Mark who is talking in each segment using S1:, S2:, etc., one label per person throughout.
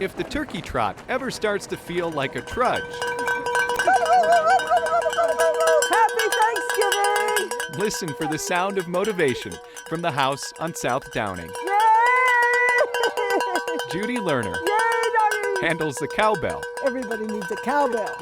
S1: if the turkey trot ever starts to feel like a trudge,
S2: Happy Thanksgiving!
S1: listen for the sound of motivation from the house on South Downing.
S2: Yay!
S1: Judy Lerner
S2: Yay, doggy!
S1: handles the cowbell,
S2: Everybody needs a cowbell.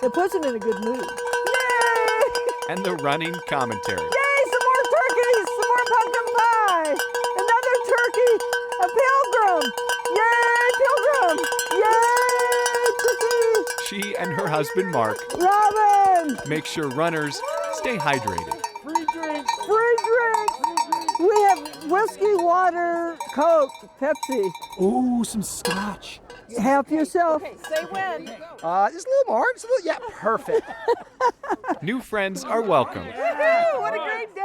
S2: It puts them in a good mood. Yay!
S1: and the running commentary.
S2: Yay, some more turkeys! Some more pumpkin pie! Another turkey! A pilgrim! Yay, pilgrim! Yay, turkey!
S1: She and her husband Mark
S2: Robin!
S1: make sure runners stay hydrated.
S2: Free drink! Free drink! We have whiskey, water, Coke, Pepsi.
S3: Ooh, some scotch.
S2: Help yourself.
S4: Say when.
S3: Just a little more. Just a little, yeah, perfect.
S1: New friends are welcome.
S4: Woo, what a great day.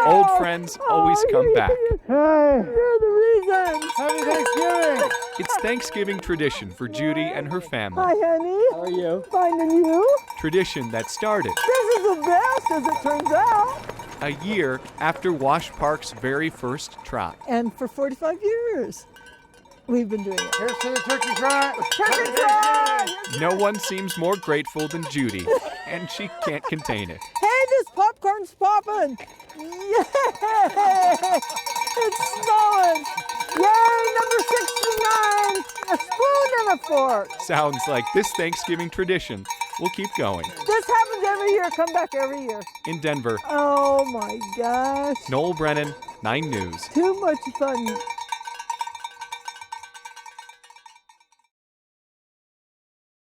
S1: Old friends always come back.
S2: Hey, you're the reason.
S3: Happy Thanksgiving.
S1: It's Thanksgiving tradition for Judy and her family.
S2: Hi, honey.
S3: How are you?
S2: Finding you.
S1: Tradition that started
S2: This is the best, as it turns out.
S1: a year after Wash Park's very first trot.
S2: And for 45 years, we've been doing it.
S3: Here's to the turkey trot.
S2: Turkey trot!
S1: No one seems more grateful than Judy, and she can't contain it.
S2: Hey, this popcorn's popping! Yay! It's snowing! Yay, number 69! A spoon and a fork!
S1: Sounds like this Thanksgiving tradition will keep going.
S2: This happens every year. Come back every year.
S1: In Denver,
S2: Oh my gosh.
S1: Noel Brennan, 9 News.
S2: Too much fun.